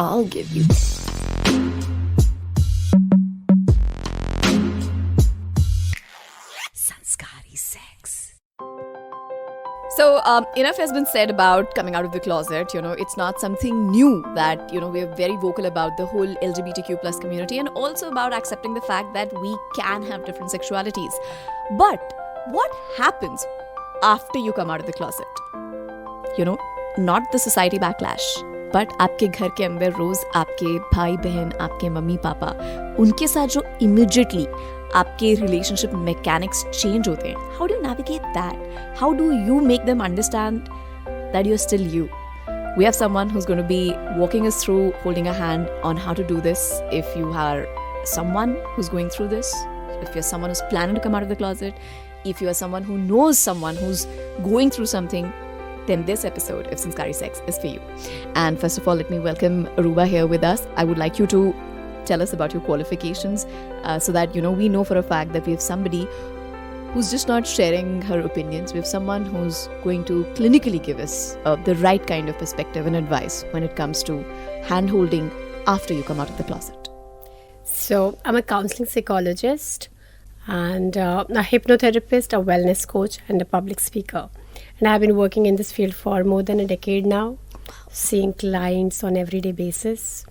I'll give you. Sanskari sex. So, enough has been said about coming out of the closet. It's not something new that, we're very vocal about the whole LGBTQ plus community, and also about accepting the fact that we can have different sexualities. But what happens after you come out of the closet? Not the society backlash, but आपके घर के अंदर रोज आपके भाई बहन, आपके mummy papa, उनके साथ जो immediately आपके relationship mechanics change होते हैं. How do you navigate that? How do you make them understand that you're still you? We have someone who's going to be walking us through, holding a hand on how to do this. If you are someone who's going through this, if you're someone who's planning to come out of the closet, if you are someone who knows someone who's going through something, then this episode of Sanskari Sex is for you. And first of all, let me welcome Aruba here with us. I would like you to tell us about your qualifications so that, we know for a fact that we have somebody who's just not sharing her opinions. We have someone who's going to clinically give us the right kind of perspective and advice when it comes to hand-holding after you come out of the closet. So I'm a counseling psychologist and a hypnotherapist, a wellness coach, and a public speaker. And I've been working in this field for more than a decade now, seeing clients on everyday basis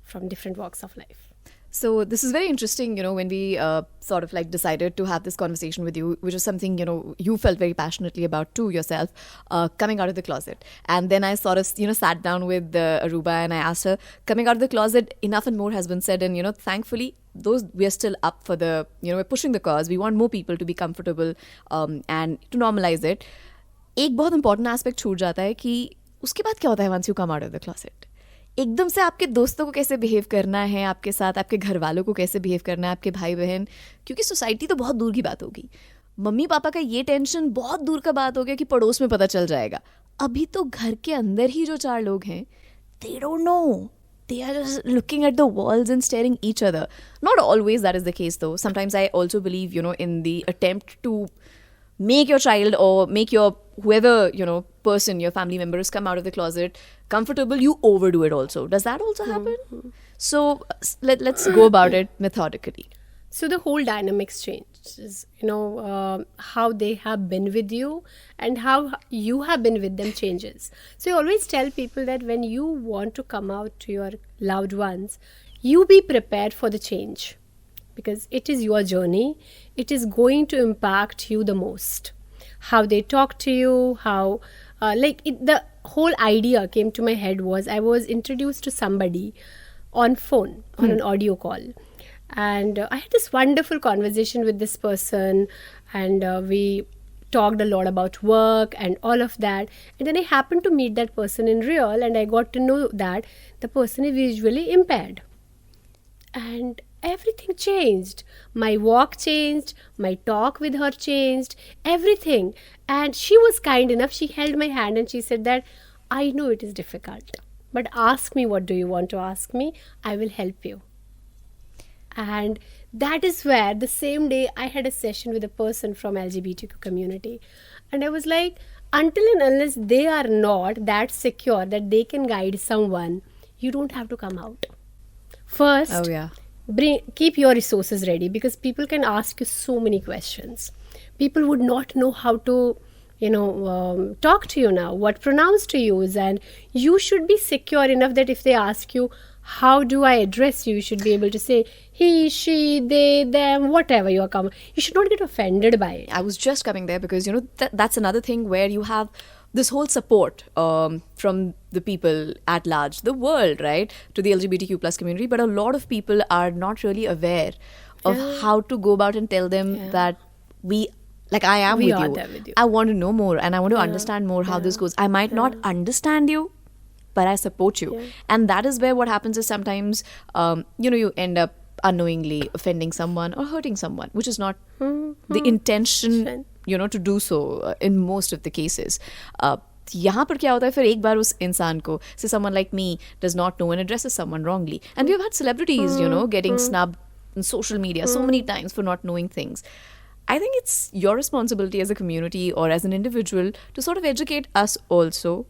from different walks of life. So this is very interesting, when we sort of like decided to have this conversation with you, which is something, you felt very passionately about too yourself, coming out of the closet. And then I sort of, sat down with Aruba and I asked her, coming out of the closet, enough and more has been said. And, thankfully, we are still up for the, we're pushing the cause. We want more people to be comfortable and to normalize it. एक बहुत important aspect छूट जाता है कि उसके बाद क्या होता है once you come out of the closet. एकदम से आपके दोस्तों को कैसे बिहेव करना है आपके साथ, आपके घर वालों को कैसे बिहेव करना है, आपके भाई बहन, क्योंकि सोसाइटी तो बहुत दूर की बात होगी. मम्मी पापा का ये टेंशन बहुत दूर का बात हो गया कि पड़ोस में पता चल जाएगा. अभी तो घर के अंदर ही जो 4 लोग हैं, they don't know. They are just looking at the walls and staring each other. Not always that is the case though. Sometimes I also believe, in the attempt to make your child or make your whoever, person, your family members come out of the closet comfortable, you overdo it also. Does that also happen? Mm-hmm. So let's go about it methodically. So the whole dynamics changes, how they have been with you and how you have been with them changes. So I always tell people that when you want to come out to your loved ones, you be prepared for the change. Because it is your journey, it is going to impact you the most. How they talk to you, how, the whole idea came to my head was I was introduced to somebody on phone, on an audio call. And I had this wonderful conversation with this person and we talked a lot about work and all of that. And then I happened to meet that person in real and I got to know that the person is visually impaired. And everything changed. My walk changed, my talk with her changed, everything. And she was kind enough, she held my hand and she said that, I know it is difficult, but ask me what do you want to ask me, I will help you. And that is where the same day I had a session with a person from LGBTQ community. And I was like, until and unless they are not that secure that they can guide someone, you don't have to come out. First, keep your resources ready because people can ask you so many questions. People would not know how to, talk to you now, what pronouns to use, and you should be secure enough that if they ask you, how do I address you, you should be able to say he, she, they, them, whatever you are coming. You should not get offended by it. I was just coming there because, that's another thing where you have this whole support from the people at large, the world, right, to the LGBTQ plus community. But a lot of people are not really aware of how to go about and tell them that I am with you. There with you. I want to know more and I want to understand more how this goes. I might not understand you, but I support you. Yeah. And that is where what happens is sometimes, you end up unknowingly offending someone or hurting someone, which is not the intention, to do so in most of the cases. यहाँ पर क्या होता है फिर एक बार उस इंसान को, say someone like me does not know and addresses someone wrongly. And we have had celebrities, getting snubbed on social media so many times for not knowing things. I think it's your responsibility as a community or as an individual to sort of educate us also.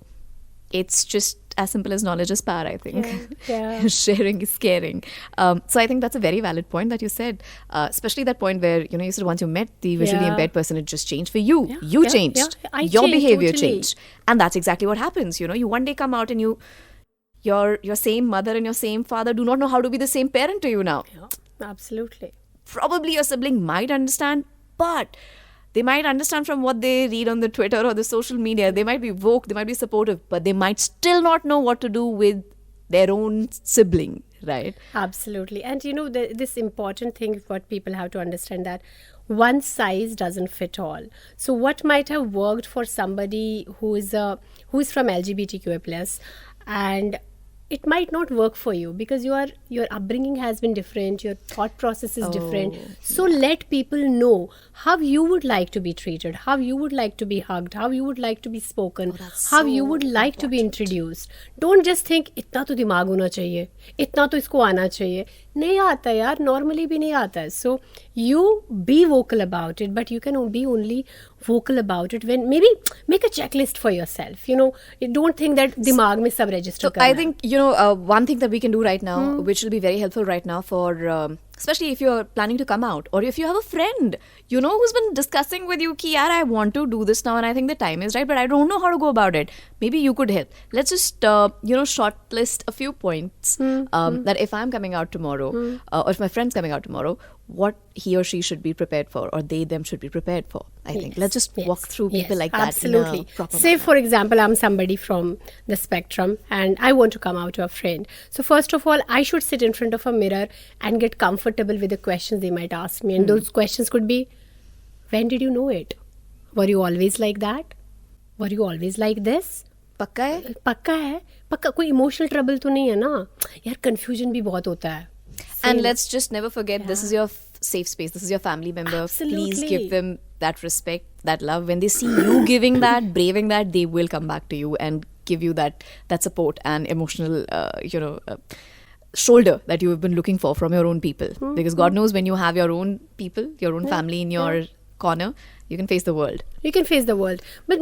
It's just as simple as knowledge is power, I think. Yeah. Sharing is caring. So I think that's a very valid point that you said, especially that point where, you said once you met the visually Yeah. impaired person, it just changed for you. Yeah, You yeah, changed. yeah. I Your changed, behavior totally. changed. And that's exactly what happens. You one day come out and your same mother and your same father do not know how to be the same parent to you now. Yeah, absolutely. Probably your sibling might understand, but they might understand from what they read on the Twitter or the social media. They might be woke, they might be supportive, but they might still not know what to do with their own sibling, right? Absolutely. And this important thing, what people have to understand, that one size doesn't fit all. So what might have worked for somebody who is from LGBTQI plus, and it might not work for you because your upbringing has been different, your thought process is different. So let people know how you would like to be treated, how you would like to be hugged, how you would like to be spoken, how you would like to be introduced. Don't just think इतना तो दिमाग होना चाहिए, इतना तो इसको आना चाहिए. नहीं आता यार, normally भी नहीं आता है. So you be vocal about it, but you can be only vocal about it when maybe make a checklist for yourself. You don't think that दिमाग में सब register So करना I है. think, one thing that we can do right now, which will be very helpful right now for, especially if you're planning to come out, or if you have a friend, who's been discussing with you, ki, yaar, I want to do this now and I think the time is right, but I don't know how to go about it. Maybe you could help. Let's just, shortlist a few points that if I'm coming out tomorrow, or if my friend's coming out tomorrow, what he or she should be prepared for, or them should be prepared for. I think let's just walk through people like that. Absolutely. In a proper Say, manner. for example, I'm somebody from the spectrum and I want to come out to a friend. So first of all, I should sit in front of a mirror and get comfortable with the questions they might ask me. And those questions could be, when did you know it? Were you always like that? Were you always like this? पक्का है? पक्का है? पक्का कोई emotional trouble तो नहीं है ना यार? कंफ्यूजन भी बहुत होता है. And let's just never forget, this is your safe space. This is your family member. Absolutely. Please give them that respect, that love. When they see you giving that, braving that, they will come back to you and give you that support and emotional, shoulder that you have been looking for from your own people. Because God knows, when you have your own people, your own family in your corner, you can face the world. You can face the world. But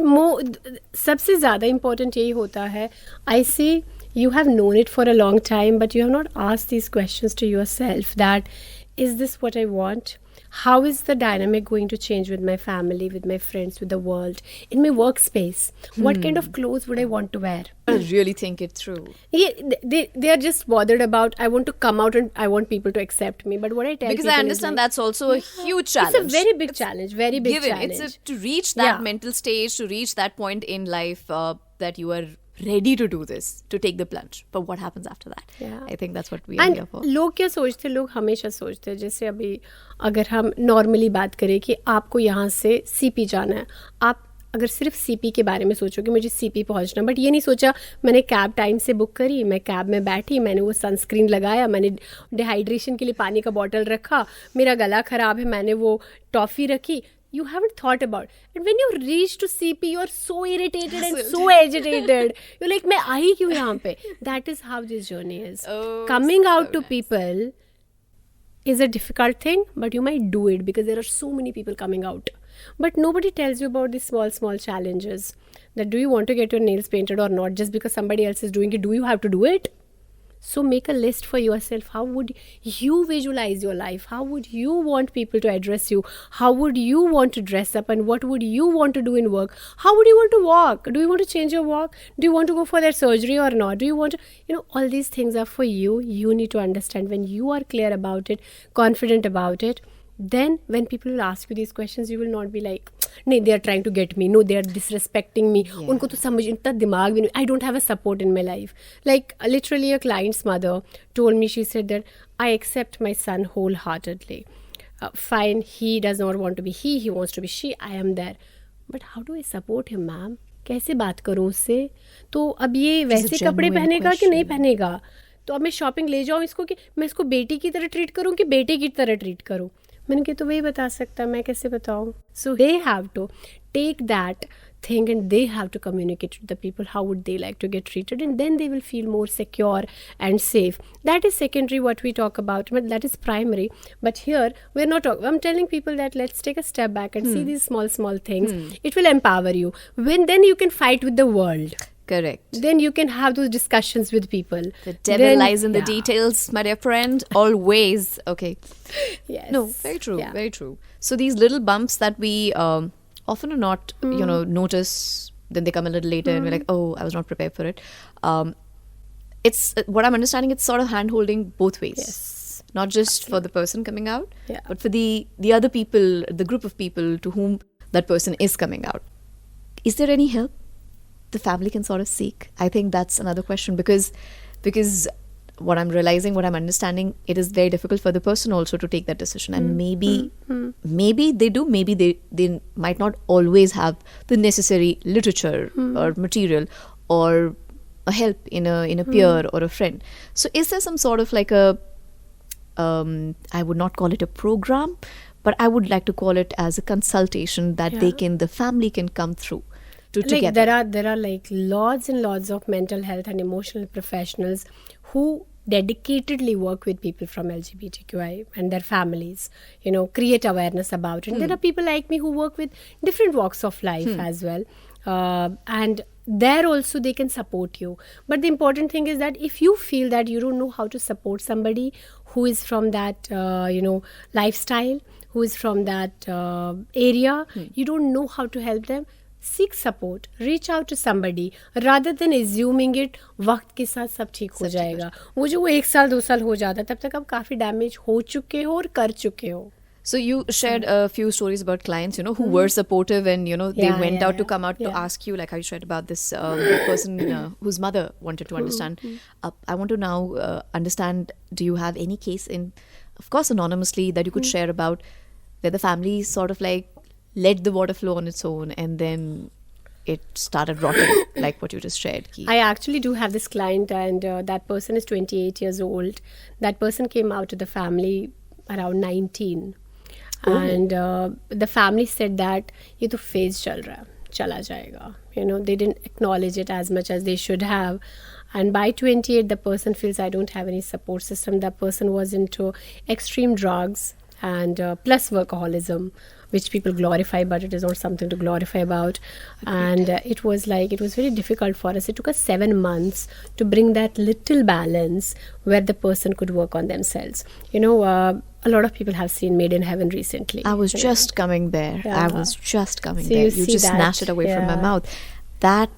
सबसे ज़्यादा important यही होता है. I see you have known it for a long time, but you have not asked these questions to yourself that, is this what I want? How is the dynamic going to change with my family, with my friends, with the world, in my workspace? What kind of clothes would I want to wear? I really think it through. Yeah, they are just bothered about, I want to come out and I want people to accept me. But what I tell Because people I is understand like, that's also a huge challenge. it's a very big challenge, very big Given. challenge. It's to reach that Yeah. mental stage, to reach that point in life that you are ready to do this, to take the plunge. But what happens after that? Yeah. I think that's what we are here for. लोग क्या सोचते हैं? लोग हमेशा सोचते हैं, जैसे अभी अगर हम नॉर्मली बात करें कि आपको यहाँ से सीपी जाना है, आप अगर सिर्फ सीपी के बारे में सोचो कि मुझे सीपी पहुँचना, बट ये नहीं सोचा मैंने कैब टाइम से बुक करी, मैं कैब में बैठी, मैंने वो सनस्क्रीन लगाया, मैंने डिहाइड्रेशन के लिए पानी का बॉटल रखा, मेरा गला ख़राब है, मैंने वो टॉफ़ी रखी. You haven't thought about it. And when you reach to CP, you're so irritated and so agitated. You're like, मैं आई क्यों यहाँ पे? That is how this journey is. Oh, Coming so out to nice. people is a difficult thing, but you might do it because there are so many people coming out. But nobody tells you about these small challenges. That do you want to get your nails painted or not? Just because somebody else is doing it, do you have to do it? So make a list for yourself. How would you visualize your life? How would you want people to address you? How would you want to dress up? And what would you want to do in work? How would you want to walk? Do you want to change your walk? Do you want to go for that surgery or not? Do you want to, all these things are for you. You need to understand. When you are clear about it, confident about it, then when people will ask you these questions, you will not be like, no, they are trying to get me. No, they are disrespecting me. उनको तो समझ इतना दिमाग भी नहीं. I don't have a support in my life. Like literally a client's mother told me, she said that I accept my son wholeheartedly. Fine, he does not want to be he wants to be she. I am there. But how do I support him, ma'am? कैसे बात करूँ उससे? तो अब ये वैसे कपड़े पहनेगा कि नहीं पहनेगा? तो अब मैं शॉपिंग ले जाऊँ इसको कि मैं इसको बेटी की तरह ट्रीट करूँ कि बेटे की तरह ट्रीट करूँ? मैंने कहा तो वही बता सकता, मैं कैसे बताऊँ? So they have to take that thing and they have to communicate to the people how would they like to get treated, and then they will feel more secure and safe. That is secondary what we talk about, but that is primary. But here we're not talking. I'm telling people that let's take a step back and see these small things. It will empower you. Then you can fight with the world. Correct. Then you can have those discussions with people. The devil Then- lies in the yeah. details, my dear friend. Always. Okay. Yes. No, very true. Yeah. Very true. So these little bumps that we often or not, notice, then they come a little later and we're like, oh, I was not prepared for it. It's what I'm understanding. It's sort of hand holding both ways. Yes. Not just for the person coming out, Yeah. but for the other people, the group of people to whom that person is coming out. Is there any help the family can sort of seek? I think that's another question because what I'm realizing, what I'm understanding, it is very difficult for the person also to take that decision. And maybe they do, maybe they might not always have the necessary literature or material or a help in a peer or a friend. So is there some sort of like a I would not call it a program, but I would like to call it as a consultation that the family can come through to Like together. there are like lots and lots of mental health and emotional professionals who dedicatedly work with people from LGBTQI and their families, create awareness about it. And there are people like me who work with different walks of life as well. And there also they can support you. But the important thing is that if you feel that you don't know how to support somebody who is from that, lifestyle, who is from that area, you don't know how to help them, seek support, reach out to somebody rather than assuming it वक्त के साथ सब ठीक हो जाएगा. वो जो 1 साल 2 साल हो जाता है तब तक आप काफ़ी डैमेज हो चुके हो और कर चुके हो. So you shared a few stories about clients, who were supportive and, they Yeah, went yeah, out to yeah. come out to Yeah. ask you, like how you shared about this person whose mother wanted to understand. I want to now understand, do you have any case in, of course, anonymously that you could share about where the family sort of like let the water flow on its own and then it started rotting like what you just shared? I actually do have this client and that person is 28 years old. That person came out to the family around 19. And the family said that ये तो phase चल रहा है, चला जाएगा. They didn't acknowledge it as much as they should have. And by 28, the person feels I don't have any support system. That person was into extreme drugs and plus workaholism, which people glorify, but it is not something to glorify about. And it was very difficult for us. It took us 7 months to bring that little balance where the person could work on themselves. A lot of people have seen Made in Heaven recently. I was just coming there. Yeah. I was just coming So there. you You see just that, snatched it away from my yeah. mouth. That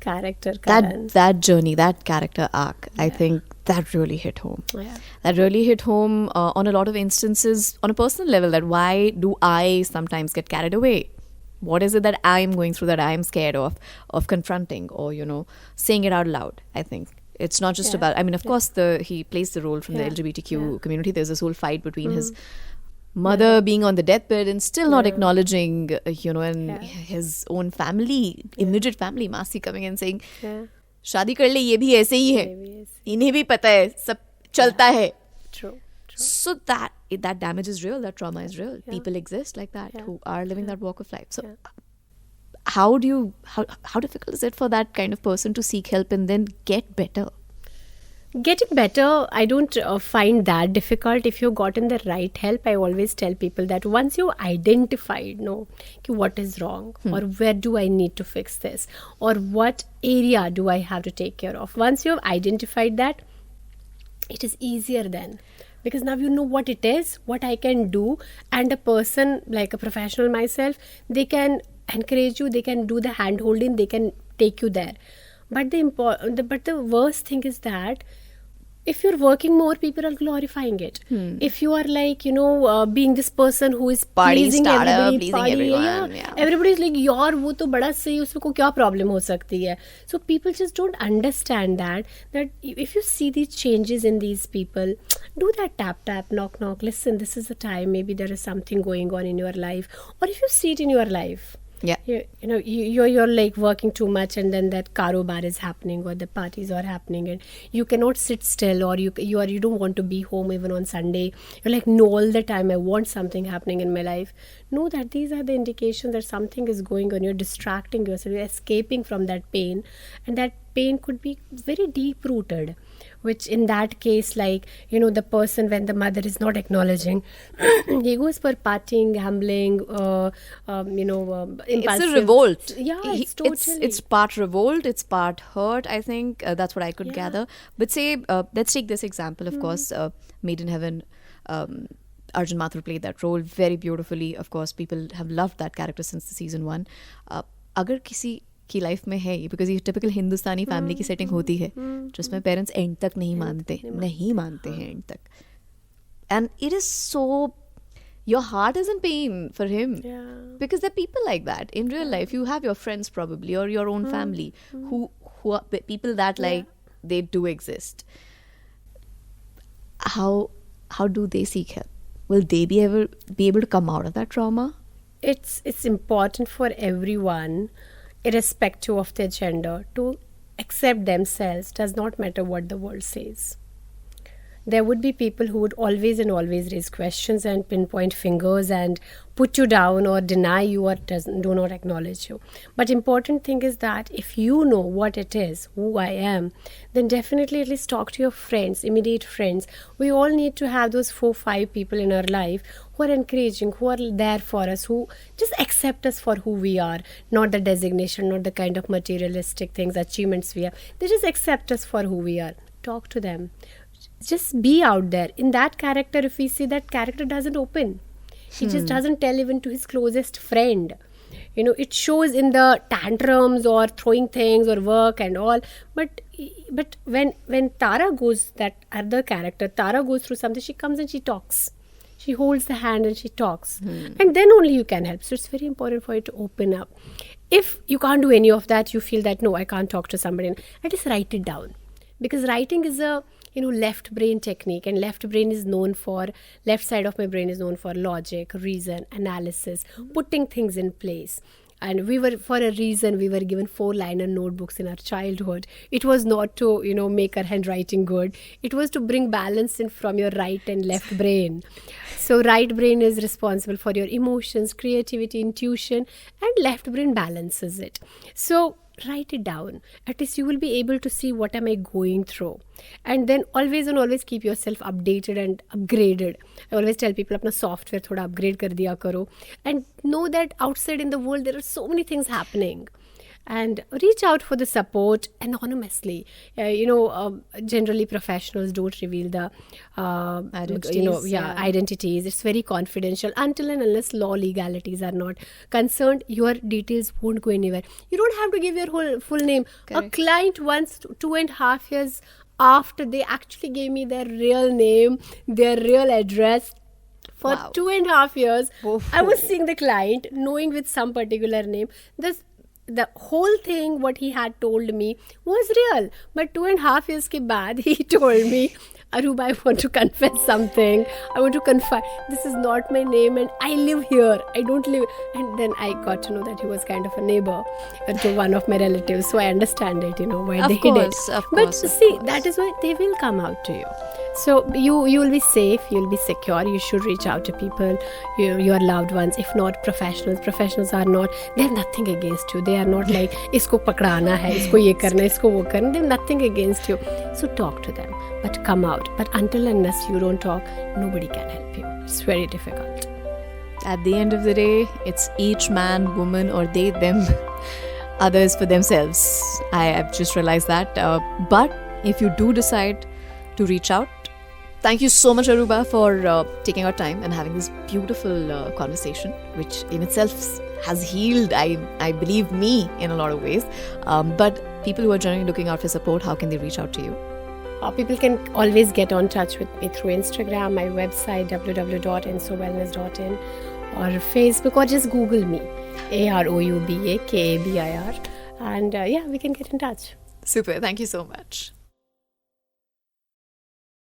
Character, Karan. that journey, that character arc, I think that really hit home. Yeah. That really hit home on a lot of instances on a personal level, that why do I sometimes get carried away? What is it that I'm going through that I'm scared of confronting or, saying it out loud? I think it's not just about, of course, he plays the role from the LGBTQ community. There's this whole fight between his mother being on the deathbed and still not acknowledging, and his own family, immediate family, Masi coming and saying, Yeah. शादी कर ले, ये भी ऐसे ही है, ये भी ऐसे। इन्हें भी पता है, सब चलता है. True. So that damage is real, that trauma is real. People exist like that who are living that walk of life. So how difficult is it for that kind of person to seek help and then get better? Getting better, I don't find that difficult. If you've gotten the right help, I always tell people that once you identified, what is wrong or where do I need to fix this or what area do I have to take care of. Once you've identified that, it is easier then. Because now you know what it is, what I can do, and a person like a professional myself, they can encourage you, they can do the hand holding, they can take you there. But the worst thing is that if you're working more, people are glorifying it. If you are like, being this person who is Party pleasing starter, everybody, pleasing everyone, yeah. everybody is like, yaar, wo to bada sahi, usme ko kya problem ho sakti hai? So people just don't understand that if you see these changes in these people, do that tap, knock, listen, this is the time, maybe there is something going on in your life. Or if you see it in your life, you're like working too much and then that karobar is happening or the parties are happening and you cannot sit still or you don't want to be home even on Sunday. You're like, no, all the time I want something happening in my life. Know that these are the indications that something is going on. You're distracting yourself, you're escaping from that pain, and that pain could be very deep rooted, which in that case, like, the person, when the mother is not acknowledging, he goes for partying, gambling, It's impulsive. a revolt. Yeah, He- it's totally. it's part revolt, it's part hurt. I think that's what I could gather. But say, let's take this example. Of course, Made in Heaven. Arjun Mathur played that role very beautifully. Of course, people have loved that character since the season 1. अगर किसी की life में है, because ये typical हिंदुस्तानी family की setting होती है जिसमें पेरेंट्स एंड तक नहीं मानते हैं एंड तक, and it is so, your heart is in pain for him, because there are people like that in real life. You have your friends probably, or your own family, who are people that like they do exist. How do they seek help? Will they be able to come out of that trauma? It's important for everyone, irrespective of their gender, to accept themselves. Does not matter what the world says. There would be people who would always raise questions and pinpoint fingers and put you down or deny you or do not acknowledge you. But important thing is that if you know what it is, who I am, then definitely at least talk to your friends, immediate friends. We all need to have those 4-5 people in our life who are encouraging, who are there for us, who just accept us for who we are, not the designation, not the kind of materialistic things, achievements we have. They just accept us for who we are. Talk to them. Just be out there. In that character, if we see that character doesn't open, he just doesn't tell even to his closest friend. It shows in the tantrums or throwing things or work and all. But when Tara goes, that other character, Tara goes through something, she comes and she talks. She holds the hand and she talks. And then only you can help. So it's very important for you to open up. If you can't do any of that, you feel that, no, I can't talk to somebody, at least write it down. Because writing is a left brain technique, and left side of my brain is known for logic, reason, analysis, putting things in place. And we were given 4-liner notebooks in our childhood. It was not to make our handwriting good. It was to bring balance in from your right and left brain. So right brain is responsible for your emotions, creativity, intuition, and left brain balances it. So write it down. At least you will be able to see what am I going through. And then always keep yourself updated and upgraded. I always tell people, apna software thoda upgrade kar diya karo. And know that outside in the world there are so many things happening. And reach out for the support anonymously. Generally professionals don't reveal the identities. It's very confidential until and unless law legalities are not concerned. Your details won't go anywhere. You don't have to give your whole full name. Correct. A client once, 2.5 years after they actually gave me their real name, their real address. For 2.5 years, I was seeing the client, knowing with some particular name. The whole thing what he had told me was real. But 2.5 years ke baad, he told me, Aruba, I want to confess something. I want to confide. This is not my name and I live here. I don't live. And then I got to know that he was kind of a neighbor to one of my relatives. So I understand it, why they hid it. But see, that is why they will come out to you. So you will be safe, you'll be secure. You should reach out to people, your loved ones. If not professionals. Professionals are not, they have nothing against you. They are not like, isko pakdana hai, isko ye karna, isko wo karna. They have nothing against you. So talk to them, but come out. But until unless you don't talk, nobody can help you. It's very difficult. At the end of the day, it's each man, woman, or they, them, others for themselves. I've just realized that. But if you do decide to reach out, thank you so much, Aruba, for taking our time and having this beautiful conversation, which in itself has healed, I believe, me in a lot of ways. But people who are generally looking out for support, how can they reach out to you? People can always get on touch with me through Instagram, my website www.insowellness.in, or Facebook, or just Google me, AROUBAKABIR, and we can get in touch. Super. Thank you so much.